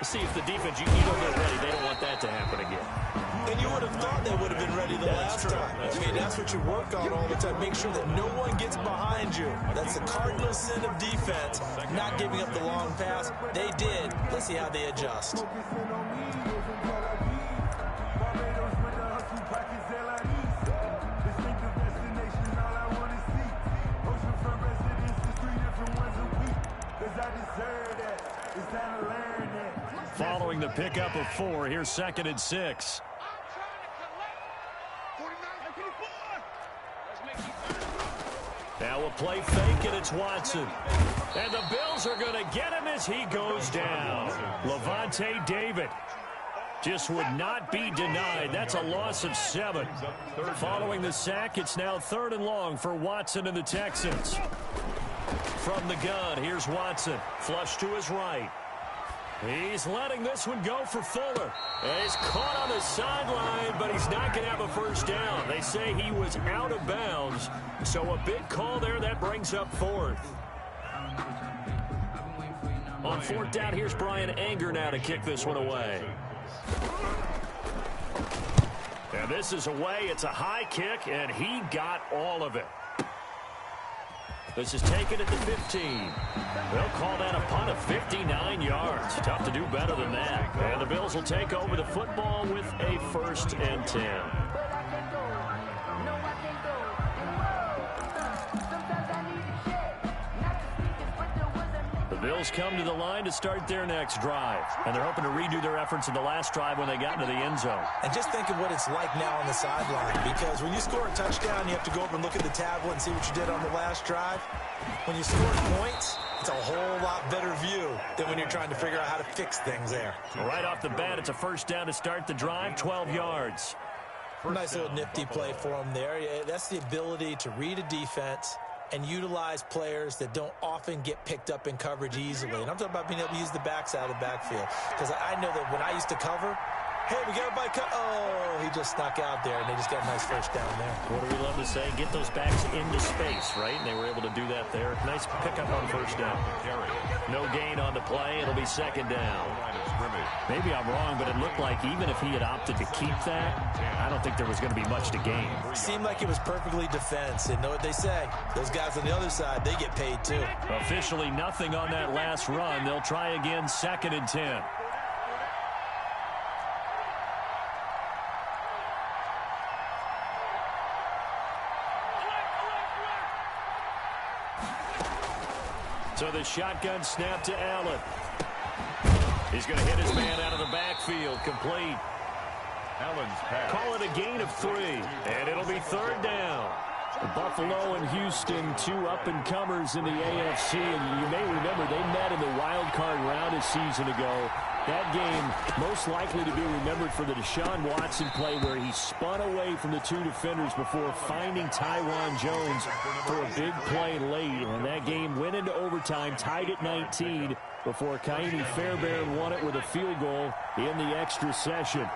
See if the defense, you know they're ready. They don't want that to happen again. And you would have thought they would have been ready the last time. I mean, that's what you work on all the time. Make sure that no one gets behind you. That's the cardinal sin of defense, not giving up the long pass. They did. Let's see how they adjust. Following the pickup of 4, here's 2nd and 6. Now a play fake, and it's Watson. And the Bills are going to get him as he goes down. Levante David just would not be denied. That's a loss of 7. Following the sack, it's now 3rd and long for Watson and the Texans. From the gun, here's Watson. Flush to his right. He's letting this one go for Fuller. He's caught on the sideline, but he's not going to have a first down. They say he was out of bounds, so a big call there. That brings up 4th. On 4th down, here's Brian Anger now to kick this one away. And this is away. It's a high kick, and he got all of it. This is taken at the 15. They'll call that a punt of 59 yards. Tough to do better than that. And the Bills will take over the football with a 1st and 10. The Bills come to the line to start their next drive. And they're hoping to redo their efforts in the last drive when they got into the end zone. And just think of what it's like now on the sideline. Because when you score a touchdown, you have to go over and look at the tablet and see what you did on the last drive. When you score points, it's a whole lot better view than when you're trying to figure out how to fix things there. Right off the bat, it's a 1st down to start the drive, 12 yards. Nice little nifty play for him there. That's the ability to read a defense and utilize players that don't often get picked up in coverage easily. And I'm talking about being able to use the backside of the backfield. Because I know that when I used to cover, hey, we got everybody cut. Oh, he just snuck out there, and they just got a nice first down there. What do we love to say? Get those backs into space, right? And they were able to do that there. Nice pickup on 1st down. No gain on the play. It'll be 2nd down. Maybe I'm wrong, but it looked like even if he had opted to keep that, I don't think there was going to be much to gain. Seemed like it was perfectly defense. And know what they say? Those guys on the other side, they get paid too. Officially nothing on that last run. They'll try again, 2nd and 10. So the shotgun snap to Allen. He's going to hit his man out of the backfield. Complete. Allen's pass. Call it a gain of 3. And it'll be 3rd down. Buffalo and Houston, 2 up-and-comers in the AFC. And you may remember they met in the wild-card round a season ago. That game most likely to be remembered for the Deshaun Watson play where he spun away from the 2 defenders before finding Tyron Jones for a big play late. And that game went into overtime, tied at 19, before Kaimi Fairbairn won it with a field goal in the extra session.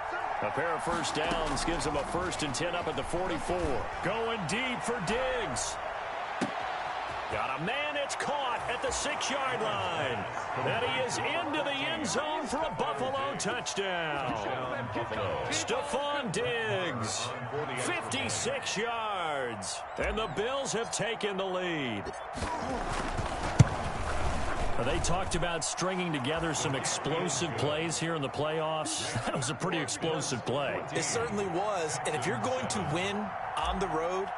A pair of first downs gives him a 1st and 10 up at the 44. Going deep for Diggs. Got a man, it's caught at the 6-yard line. And he is into the end zone for a Buffalo touchdown. Stephon Diggs, 56 yards. And the Bills have taken the lead. They talked about stringing together some explosive plays here in the playoffs. That was a pretty explosive play. It certainly was. And if you're going to win on the road,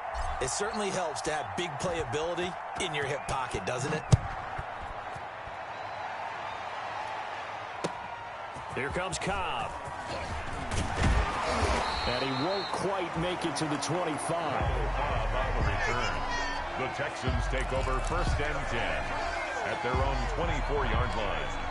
it certainly helps to have big playability in your hip pocket, doesn't it? Here comes Cobb. And he won't quite make it to the 25. Cobb on the return. The Texans take over 1st and 10 at their own 24-yard line.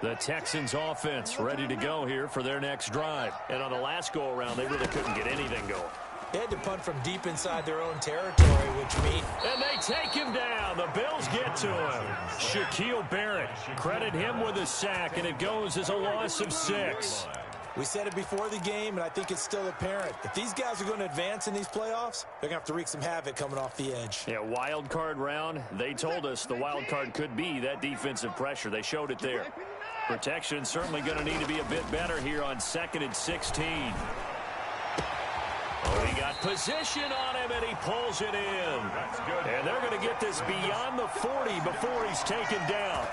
The Texans offense ready to go here for their next drive. And on the last go-around, they really couldn't get anything going. They had to punt from deep inside their own territory, which means... And they take him down. The Bills get to him. Shaquille Barrett, credit him with a sack, and it goes as a loss of 6. We said it before the game, and I think it's still apparent. If these guys are going to advance in these playoffs, they're going to have to wreak some havoc coming off the edge. Yeah, wild card round. They told us the wild card could be that defensive pressure. They showed it there. Protection certainly going to need to be a bit better here on 2nd and 16. Oh, he got position on him, and he pulls it in. And they're going to get this beyond the 40 before he's taken down.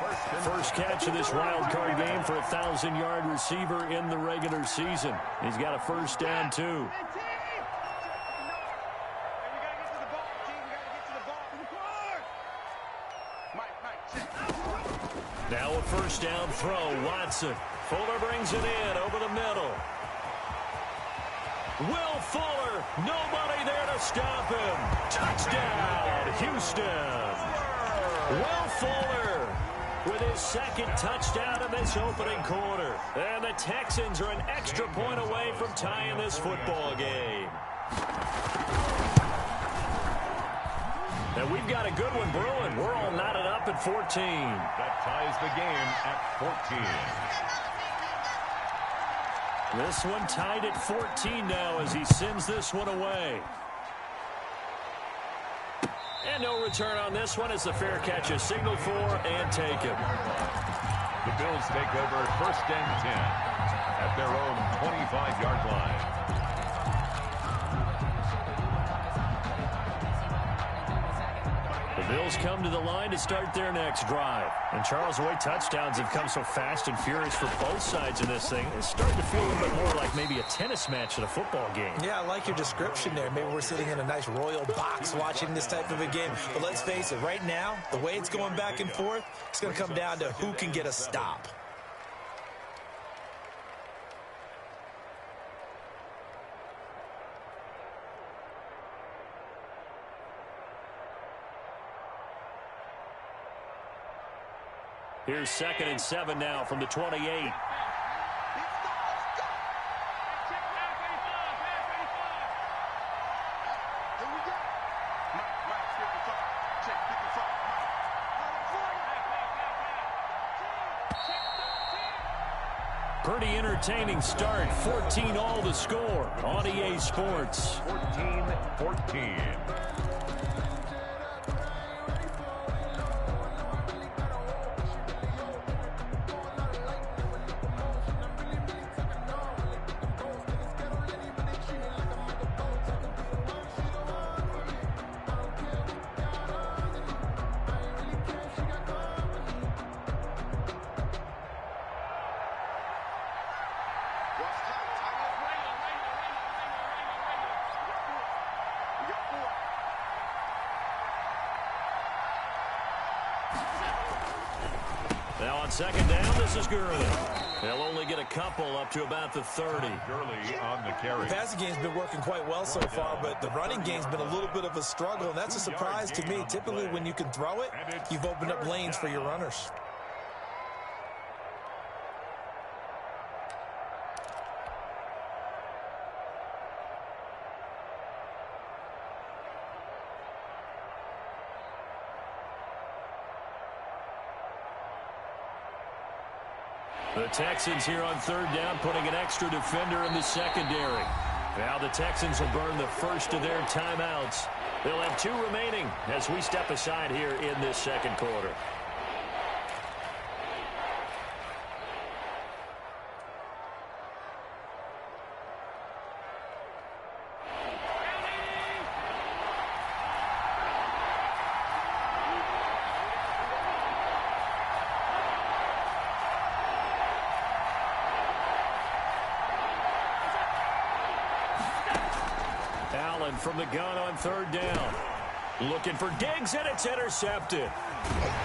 First catch of this wild card game for a 1,000-yard receiver in the regular season. He's got a first down, too. Now a first down throw, Watson. Fuller brings it in over the middle. Will Fuller, nobody there to stop him. Touchdown, Houston. Will Fuller with his second touchdown in this opening quarter. And the Texans are an extra point away from tying this football game. And we've got a good one brewing. We're all knotted up at 14. That ties the game at 14. This one tied at 14 now as he sends this one away. And no return on this one as the fair catch is signaled for and taken. The Bills take over 1st and 10 at their own 25-yard line. The Bills come to the line to start their next drive. And Charles, the way touchdowns have come so fast and furious for both sides in this thing, it's starting to feel a little bit more like maybe a tennis match at a football game. Yeah, I like your description there. Maybe we're sitting in a nice royal box watching this type of a game. But let's face it, right now, the way it's going back and forth, it's going to come down to who can get a stop. Here's 2nd and 7 now from the 28. Pretty entertaining start. 14 all to score on EA Sports. 14-14. Now on 2nd down, this is Gurley. They'll only get a couple up to about the 30. Gurley on the carry. The passing game's been working quite well so far, but the running game's been a little bit of a struggle, and that's a surprise to me. Typically, when you can throw it, you've opened up lanes for your runners. The Texans here on 3rd down, putting an extra defender in the secondary. Now the Texans will burn the first of their timeouts. They'll have 2 remaining as we step aside here in this 2nd quarter. From the gun on 3rd down. Looking for Diggs, and it's intercepted.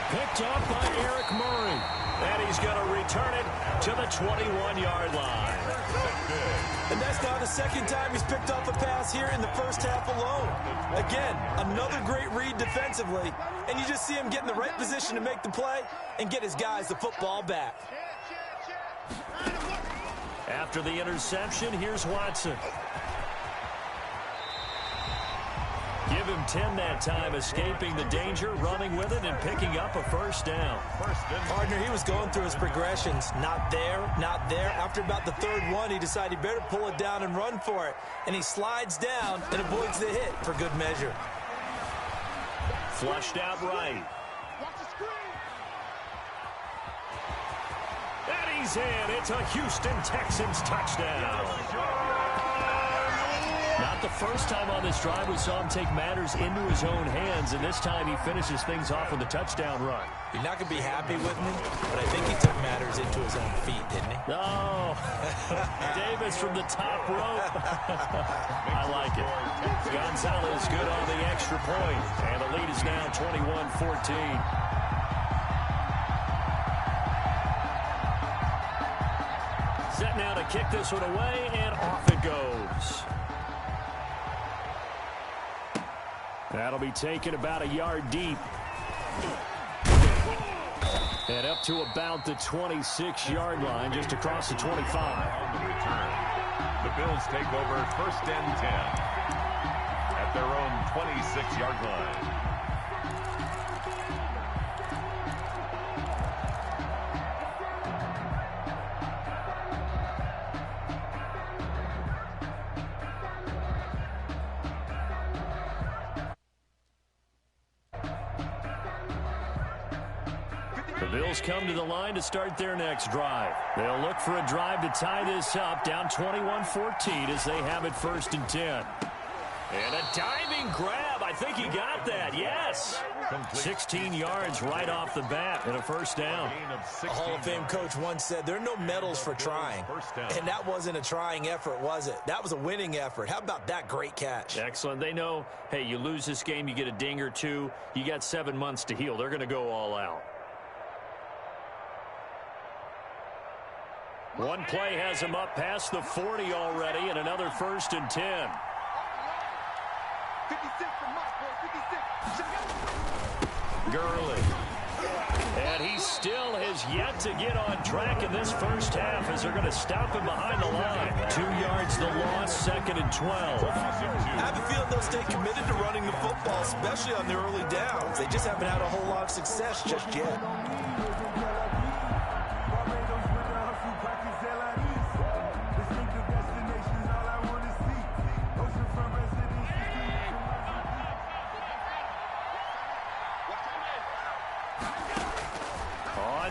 Picked up by Eric Murray. And he's going to return it to the 21-yard line. And that's now the 2nd time he's picked up a pass here in the first half alone. Again, another great read defensively. And you just see him get in the right position to make the play and get his guys the football back. After the interception, here's Watson. Give him 10 that time, escaping the danger, running with it, and picking up a first down. Partner, he was going through his progressions. Not there, not there. After about the third one, he decided he better pull it down and run for it. And he slides down and avoids the hit for good measure. Flushed out right. And he's in. It's a Houston Texans touchdown. Not the first time on this drive we saw him take matters into his own hands, and this time he finishes things off with a touchdown run. You're not going to be happy with me, but I think he took matters into his own feet, didn't he? No. Davis from the top rope. I like it. Gonzalez good on the extra point, and the lead is now 21-14. Set now to kick this one away, and off it goes. That'll be taken about a yard deep. And up to about the 26-yard line, just across the 25. On the return, the Bills take over first and 10 at their own 26-yard line. The Bills come to the line to start their next drive. They'll look for a drive to tie this up, down 21-14 as they have it first and 10. And a diving grab. I think he got that. Yes. 16 yards right off the bat and a first down. A Hall of Fame coach once said there are no medals for trying. And that wasn't a trying effort, was it? That was a winning effort. How about that great catch? Excellent. They know, hey, you lose this game, you get a ding or two. You got 7 months to heal. They're going to go all out. One play has him up past the 40 already, and another first and 10. Gurley. And he still has yet to get on track in this first half as they're going to stop him behind the line. 2 yards the loss, second and 12. I have a feeling they'll stay committed to running the football, especially on the early downs. They just haven't had a whole lot of success just yet.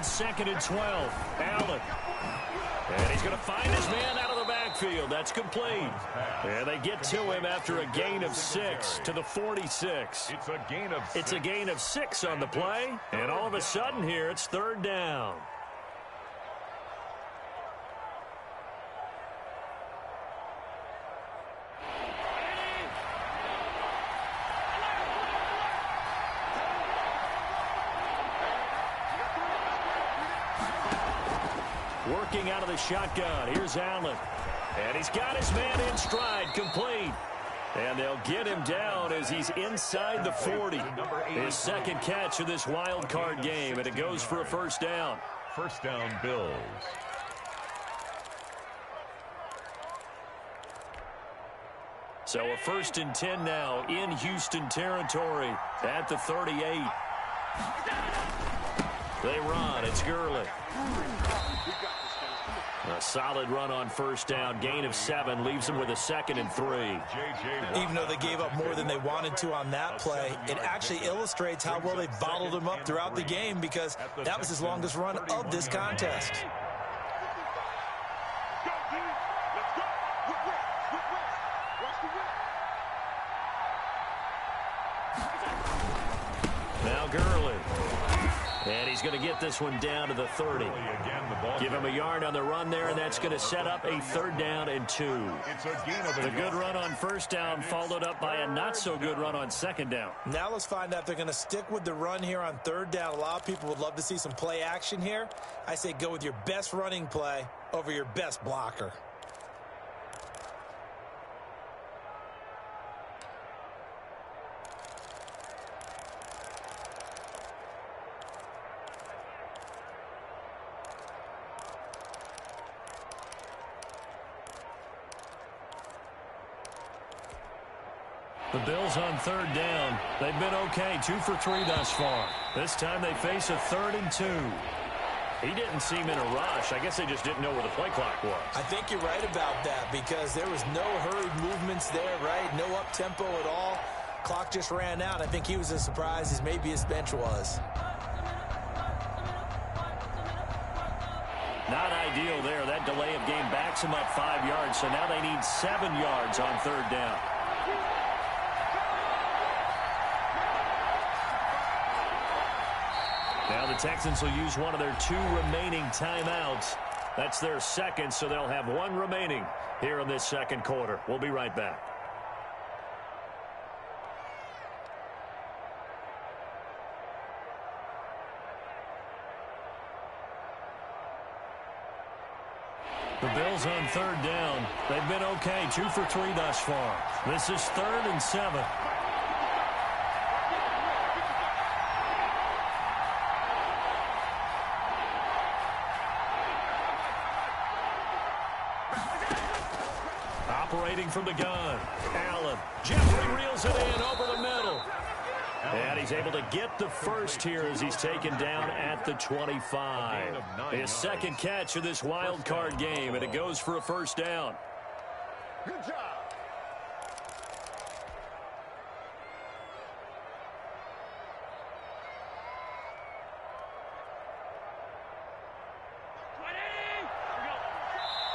Second and 12. Allen. And he's going to find his man out of the backfield. That's complete. And they get to him after a gain of 6 to the 46. It's a gain of 6 on the play. And all of a sudden here, it's third down. Working out of the shotgun. Here's Allen. And he's got his man in stride, complete. And they'll get him down as he's inside the 40. His second catch of this wild card game, and it goes for a first down. First down, Bills. So a first and 10 now in Houston territory at the 38. They run. It's Gurley. A solid run on first down. Gain of 7 leaves them with a second and 3. Even though they gave up more than they wanted to on that play, it actually illustrates how well they bottled him up throughout the game because that was his longest run of this contest. Now Gurley. And he's going to get this one down to the 30. Give him a yard on the run there, and that's going to set up a third down and 2. The good run on first down followed up by a not-so-good run on second down. Now let's find out if they're going to stick with the run here on third down. A lot of people would love to see some play action here. I say go with your best running play over your best blocker. The Bills on third down. They've been okay, 2 for 3 thus far. This time they face a 3rd and 2. He didn't seem in a rush. I guess they just didn't know where the play clock was. I think you're right about that because there was no hurried movements there, right? No up-tempo at all. Clock just ran out. I think he was as surprised as maybe his bench was. Not ideal there. That delay of game backs him up 5 yards, so now they need 7 yards on third down. Now the Texans will use one of their 2 remaining timeouts. That's their second, so they'll have 1 remaining here in this second quarter. We'll be right back. The Bills on third down. They've been okay, 2 for 3 thus far. This is 3rd and 7. Operating from the gun. Allen. Jeffrey reels it in over the middle. And he's able to get the first here as he's taken down at the 25. His second catch of this wild card game, and it goes for a first down. Good job.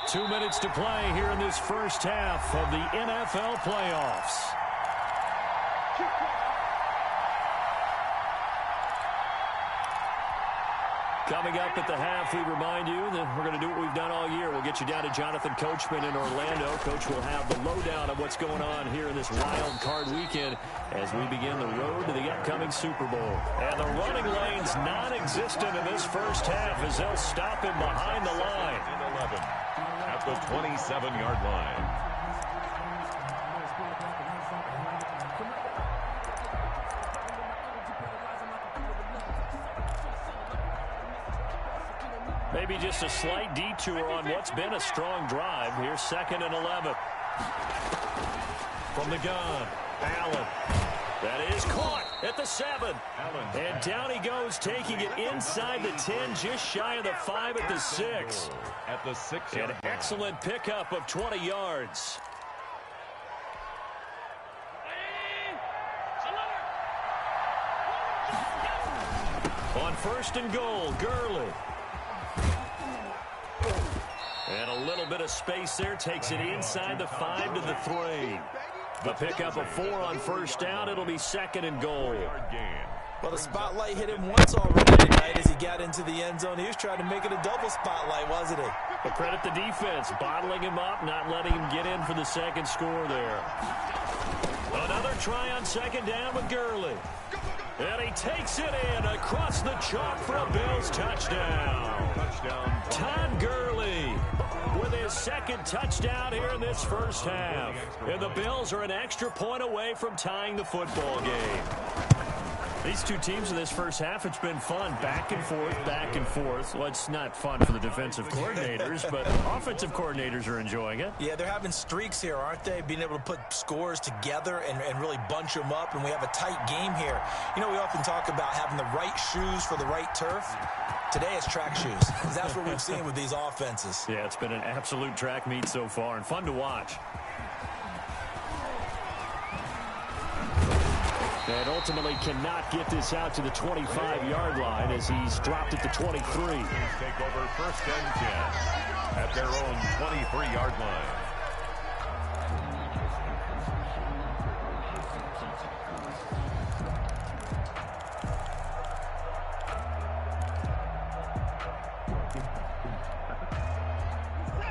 Two minutes to play here in this first half of the NFL playoffs. Coming up at the half, we remind you that we're going to do what we've done all year. We'll get you down to Jonathan Coachman in Orlando. Coach will have the lowdown of what's going on here in this wild card weekend as we begin the road to the upcoming Super Bowl. And the running lane's non-existent in this first half as they'll stop him behind the line. 11 at the 27-yard line. Maybe just a slight detour on what's been a strong drive. Here's 2nd and 11. From the gun, Allen. That is caught at the 7. And down he goes, taking it inside the 10, just shy of the 5 at the 6. At the 6-yard An excellent pickup of 20 yards. On 1st and goal, Gurley. And a little bit of space there, takes it inside the 5 to the 3. The pickup of 4 on first down. It'll be 2nd and goal. Well, the spotlight hit him once already tonight as he got into the end zone. He was trying to make it a double spotlight, wasn't he? But credit the defense, bottling him up, not letting him get in for the second score there. Another try on 2nd down with Gurley. And he takes it in across the chalk for a Bills touchdown. Todd Gurley with his 2nd touchdown here in this first half. And the Bills are an extra point away from tying the football game. These two teams in this first half, it's been fun. Back and forth, back and forth. Well, it's not fun for the defensive coordinators, but offensive coordinators are enjoying it. Yeah, they're having streaks here, aren't they? Being able to put scores together and really bunch them up, and we have a tight game here. You know, we often talk about having the right shoes for the right turf. Today it's track shoes. That's what we've seen with these offenses. Yeah, it's been an absolute track meet so far and fun to watch. And ultimately cannot get this out to the 25-yard line as he's dropped at the 23. Take over 1st and 10 at their own 23-yard line.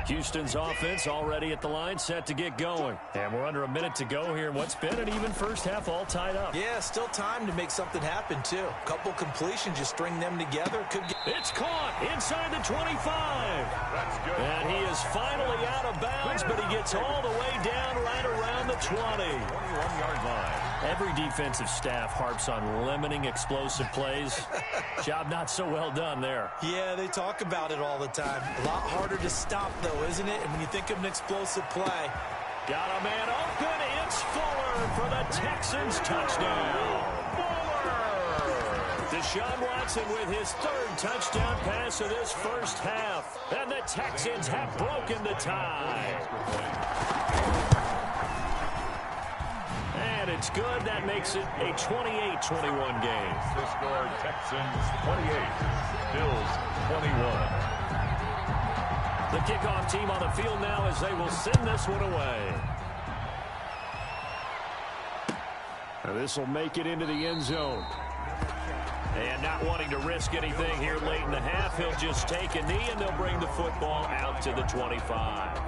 Houston's offense already at the line, set to get going. And we're under a minute to go here in what's been an even first half, all tied up. Yeah, still time to make something happen, too. A couple completions, just string them together. It's caught inside the 25. That's good. And he is finally out of bounds, but he gets all the way down right around the 20. 21-yard line. Every defensive staff harps on limiting explosive plays. Job not so well done there. Yeah, they talk about it all the time. A lot harder to stop, though, isn't it? And when you think of an explosive play, Got a man open. It's Fuller for the Texans touchdown. Deshaun Watson with his third touchdown pass of this first half. And the Texans have broken the tie. And it's good. That makes it a 28-21 game. The score, Texans 28, Bills 21. The kickoff team on the field now as they will send this one away. Now this will make it into the end zone. And not wanting to risk anything here late in the half, he'll just take a knee and they'll bring the football out to the 25.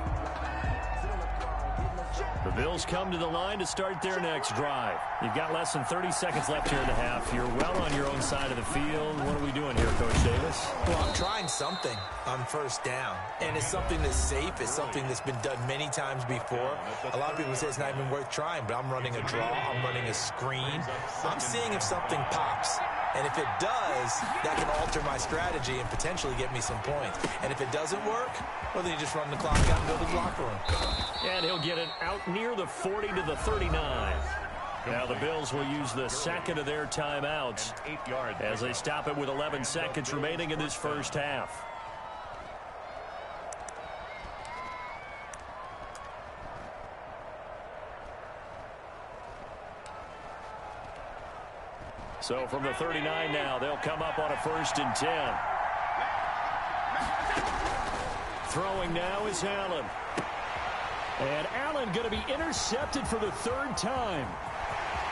The Bills come to the line to start their next drive. You've got less than 30 seconds left here in the half. You're well on your own side of the field. What are we doing here, Coach Davis? Well, I'm trying something on first down. And it's something that's safe. It's something that's been done many times before. A lot of people say it's not even worth trying, but I'm running a draw. I'm running a screen. I'm seeing if something pops. And if it does, that can alter my strategy and potentially get me some points. And if it doesn't work, well, then you just run the clock out and go to the locker room. And he'll get it out near the 40 to the 39. Now the Bills will use the second of their timeouts as they stop it with 11 seconds remaining in this first half. So from the 39 now, they'll come up on a 1st and 10. Throwing now is Allen. And Allen going to be intercepted for the 3rd time.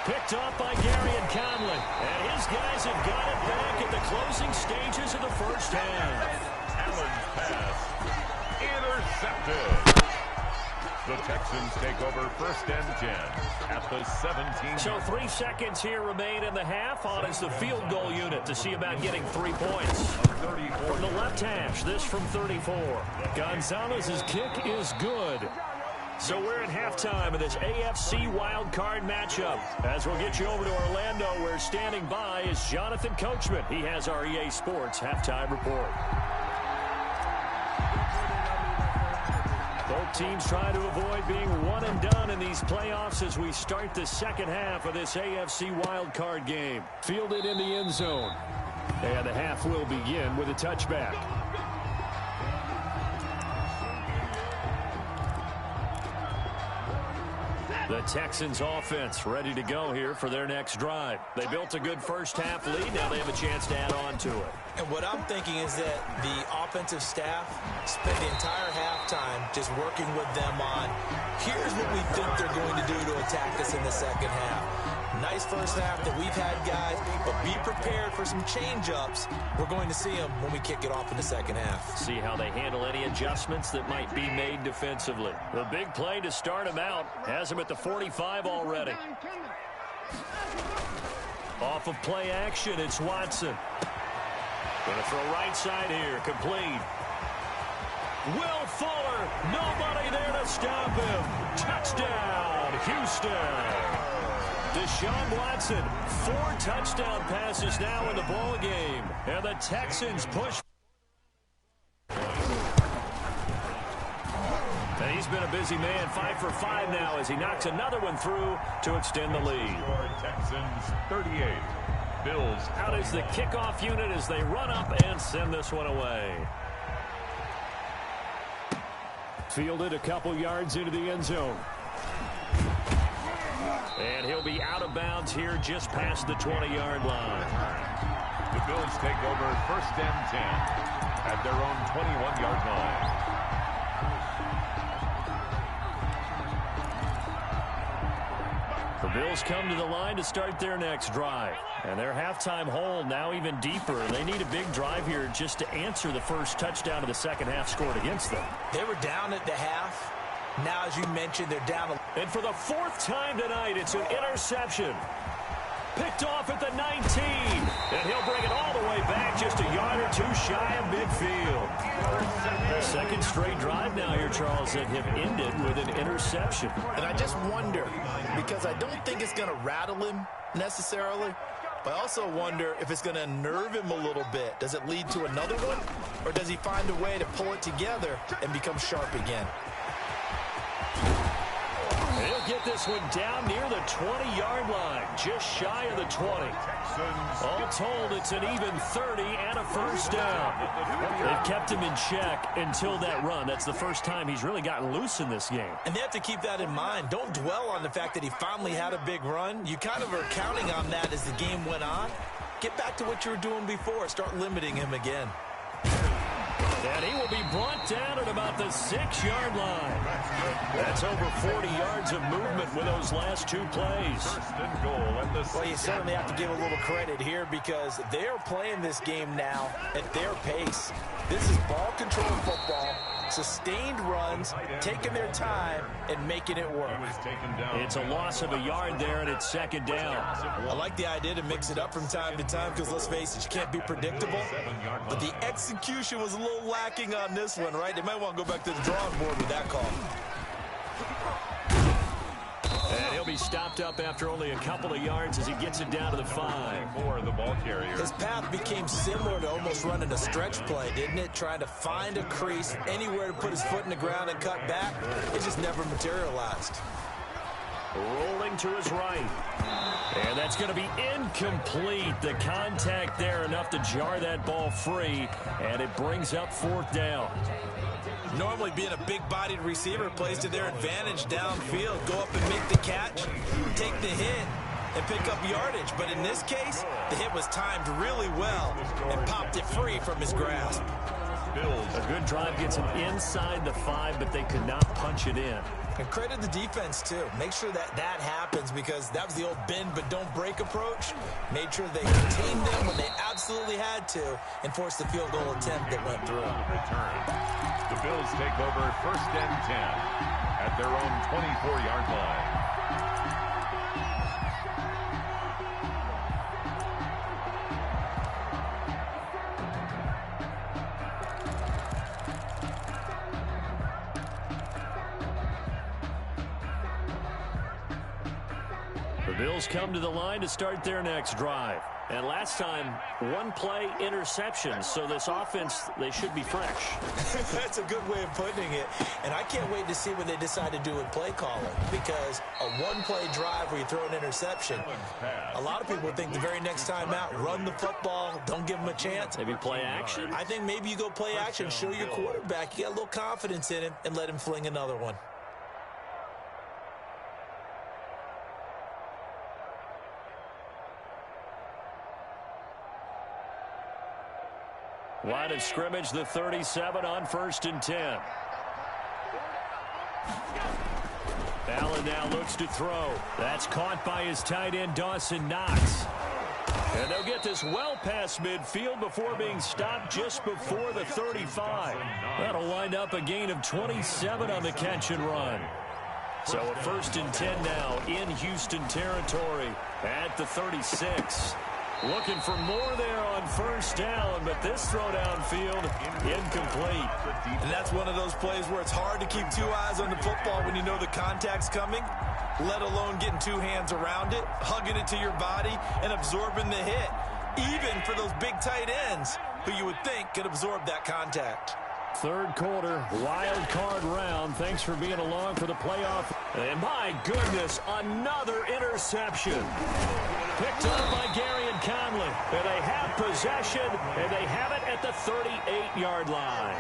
Picked off by Gary and Conley. And his guys have got it back at the closing stages of the first half. Allen's pass intercepted. The Texans take over 1st and 10 at the 17. So 3 seconds here remain in the half. On is the field goal unit to see about getting 3 points. From the left hash, this from 34. Gonzalez's kick is good. So we're at halftime of this AFC wildcard matchup. As we'll get you over to Orlando, where standing by is Jonathan Coachman. He has our EA Sports halftime report. Both teams try to avoid being one and done in these playoffs as we start the second half of this AFC wildcard game. Fielded in the end zone. And the half will begin with a touchback. The Texans offense ready to go here for their next drive. They built a good first half lead. Now they have a chance to add on to it. And what I'm thinking is that the offensive staff spent the entire halftime just working with them on, here's what we think they're going to do to attack us in the second half. Nice first half that we've had, guys, but be prepared for some change-ups. We're going to see them when we kick it off in the second half. See how they handle any adjustments that might be made defensively. The big play to start him out has him at the 45 already. Off of play action, it's Watson. Going to throw right side here, complete. Will Fuller, nobody there to stop him. Touchdown, Houston. Deshaun Watson, 4 touchdown passes now in the ball game. And the Texans push. And he's been a busy man, 5 for 5 now as he knocks another one through to extend the lead. Texans 38. Bills out is the kickoff unit as they run up and send this one away. Fielded a couple yards into the end zone. And he'll be out of bounds here just past the 20-yard line. The Bills take over 1st and 10 at their own 21-yard line. The Bills come to the line to start their next drive. And their halftime hole now even deeper. They need a big drive here just to answer the first touchdown of the second half scored against them. They were down at the half. Now, as you mentioned, they're down. And for the 4th time tonight, it's an interception. Picked off at the 19. And he'll bring it all the way back just a yard or 2 shy of midfield. Second straight drive now here, Charles, that have ended with an interception. And I just wonder, because I don't think it's going to rattle him necessarily, but I also wonder if it's going to unnerve him a little bit. Does it lead to another one? Or does he find a way to pull it together and become sharp again? get this one down near the 20-yard line, just shy of the 20. All told, it's an even 30 and a first down. They've kept him in check until that run. That's the first time he's really gotten loose in this game. And they have to keep that in mind. Don't dwell on the fact that he finally had a big run. You kind of are counting on that as the game went on. Get back to what you were doing before. Start limiting him again. And he will be brought down at about the 6-yard line. That's over 40 yards of movement with those last two plays. First and goal at the 6. Well, you certainly have to give a little credit here because they're playing this game now at their pace. This is ball control football, sustained runs, taking their time, and making it work. It's a loss of a yard there, and it's second down. I like the idea to mix it up from time to time because, let's face it, you can't be predictable. But the execution was a little lacking on this one, right? They might want to go back to the drawing board with that call. And he'll be stopped up after only a couple of yards as he gets it down to the 5. For the ball carrier. His path became similar to almost running a stretch play, didn't it? Trying to find a crease, anywhere to put his foot in the ground and cut back. It just never materialized. Rolling to his right. And that's going to be incomplete. The contact there enough to jar that ball free, and it brings up 4th down. Normally being a big-bodied receiver plays to their advantage downfield. Go up and make the catch, take the hit, and pick up yardage. But in this case, the hit was timed really well and popped it free from his grasp. A good drive gets him inside the 5, but they could not punch it in. And credit the defense, too. Make sure that that happens because that was the old bend but don't break approach. Made sure they contained them when they absolutely had to and forced the field goal attempt that went through. Return. The Bills take over 1st and 10 at their own 24-yard line. The Bills come to the line to start their next drive. And last time, one play interception. So this offense, they should be fresh. That's a good way of putting it. And I can't wait to see what they decide to do with play calling. Because a one-play drive where you throw an interception, a lot of people think the very next time out, run the football, don't give them a chance. Maybe play action? I think maybe you go play action, show your quarterback. You got a little confidence in him, and let him fling another one. Line of scrimmage, the 37 on 1st and 10. Allen now looks to throw. That's caught by his tight end, Dawson Knox. And they'll get this well past midfield before being stopped just before the 35. That'll wind up a gain of 27 on the catch and run. So a 1st and 10 now in Houston territory at the 36. Looking for more there on 1st down, but this throw downfield incomplete. And that's one of those plays where it's hard to keep two eyes on the football when you know the contact's coming, let alone getting two hands around it, hugging it to your body, and absorbing the hit, even for those big tight ends who you would think could absorb that contact. 3rd quarter, wild card round. Thanks for being along for the playoff. And my goodness, another interception. Picked up by Gary and Conley. And they have possession, and they have it at the 38-yard line.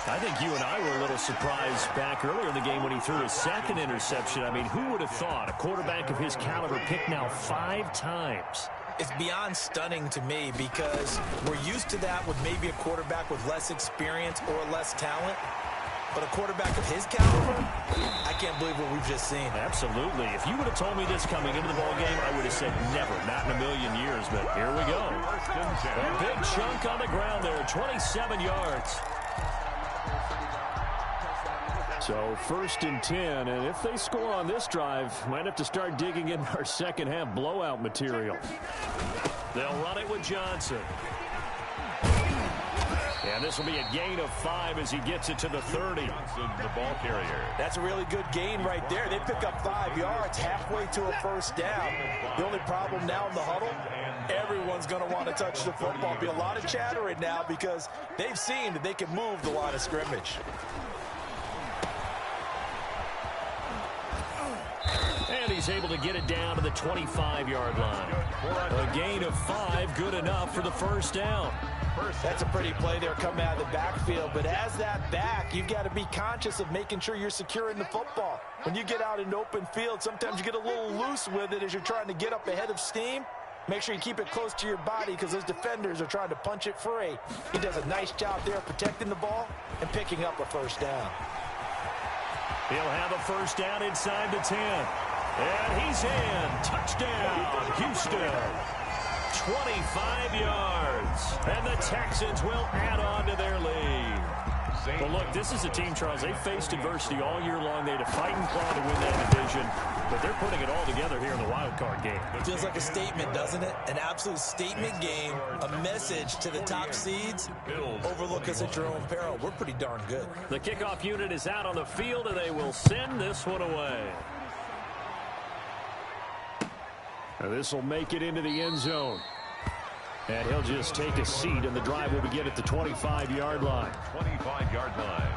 I think you and I were a little surprised back earlier in the game when he threw his 2nd interception. I mean, who would have thought a quarterback of his caliber picked now 5 times? It's beyond stunning to me because we're used to that with maybe a quarterback with less experience or less talent. But a quarterback of his caliber, I can't believe what we've just seen. Absolutely. If you would have told me this coming into the ballgame, I would have said never, not in a million years. But here we go. A big chunk on the ground there, 27 yards. So 1st and 10, and if they score on this drive, might have to start digging in our second half blowout material. They'll run it with Johnson. And this will be a gain of 5 as he gets it to the 30. Johnson, the ball carrier. That's a really good gain right there. They pick up 5 yards halfway to a 1st down. The only problem now in the huddle, everyone's going to want to touch the football. Be a lot of chattering now because they've seen that they can move the line of scrimmage. he's able to get it down to the 25-yard line. A gain of 5, good enough for the first down. That's a pretty play there coming out of the backfield. But as that back, you've got to be conscious of making sure you're securing the football. When you get out in open field, sometimes you get a little loose with it as you're trying to get up ahead of steam. Make sure you keep it close to your body because those defenders are trying to punch it free. He does a nice job there protecting the ball and picking up a first down. He'll have a first down inside the 10. And he's in. Touchdown, Houston. 25 yards. And the Texans will add on to their lead. Well, look, this is a team, Charles, they faced adversity all year long. They had to fight and claw to win that division, but they're putting it all together here in the wild card game. It feels like a statement, doesn't it? An absolute statement game, a message to the top seeds. Overlook us at your own peril. We're pretty darn good. The kickoff unit is out on the field, and they will send this one away. Now this will make it into the end zone. And he'll just take a seat, and the drive will begin at the 25-yard line. 25-yard line.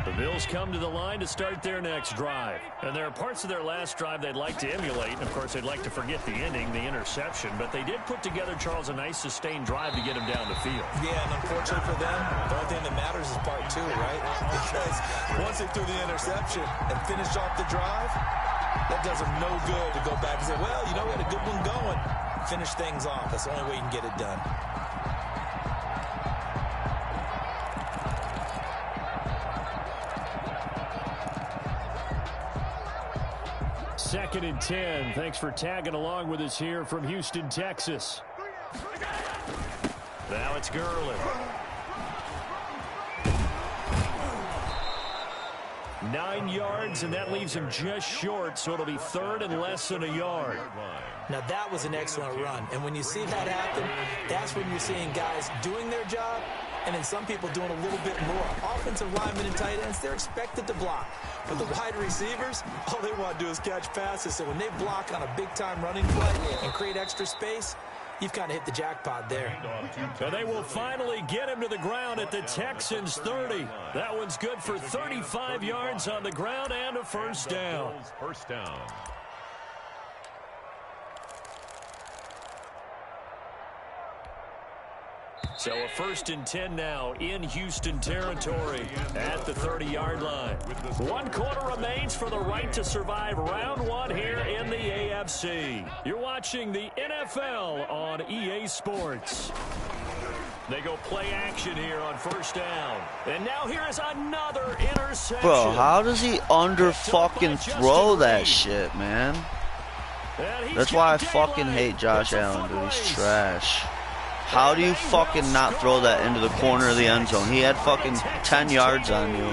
The Bills come to the line to start their next drive. And there are parts of their last drive they'd like to emulate. And, of course, they'd like to forget the ending, the interception. But they did put together, Charles, a nice sustained drive to get him down the field. Yeah, and unfortunately for them, the only thing that matters is part 2, right? Because once they threw the interception and finished off the drive, that does them no good to go back and say, well, you know, we had a good one going. Finish things off. That's the only way you can get it done. Second and 10. Thanks for tagging along with us here from Houston, Texas. Now it's Gurley. 9 yards, and that leaves him just short, so it'll be third and less than a yard. Now, that was an excellent run. And when you see that happen, that's when you're seeing guys doing their job and then some people doing a little bit more. Offensive linemen and tight ends, they're expected to block. But the wide receivers, all they want to do is catch passes. So when they block on a big-time running play and create extra space, you've kind of hit the jackpot there. So they will finally get him to the ground at the Texans 30. That one's good for 35 yards on the ground and a first down. First down. So a first and 10 now in Houston territory at the 30-yard line. 1 quarter remains for the right to survive round 1 here in the AFC. You're watching the NFL on EA Sports. They go play action here on first down. And now here is another interception. Bro, how does he fucking throw that shit, man? That's why I fucking hate Josh Allen, dude. He's trash. How do you fucking not throw that into the corner of the end zone? He had fucking 10 yards on you.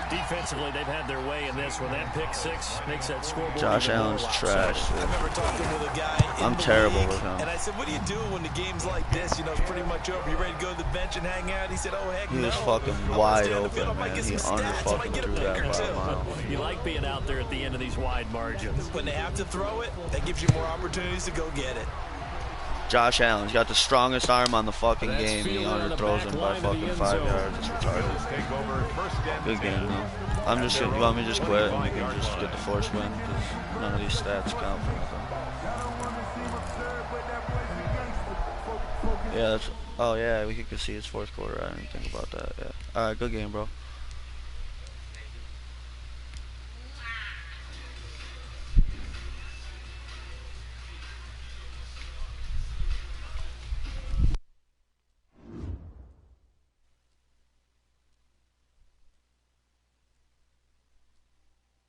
Defensively, they've had their way in this one. That pick 6 makes that scoreboard. Josh Allen's trash, dude. I remember talking with a guy I'm terrible with him. And I said, what do you do when the game's like this? You know, it's pretty much over. You ready to go to the bench and hang out? He said, oh, heck no. He was fucking wide open, man. He under-fucking threw that by a mile. You like being out there at the end of these wide margins. When they have to throw it, that gives you more opportunities to go get it. Josh Allen's got the strongest arm on the fucking game, and he underthrows him by fucking 5 yards. It's retarded. Good game, though. I'm just gonna, you want me to just quit and we can just get the force win? Because none of these stats count for nothing. Yeah, that's, oh yeah, we could see it's fourth quarter. I didn't think about that. Yeah. Alright, good game, bro.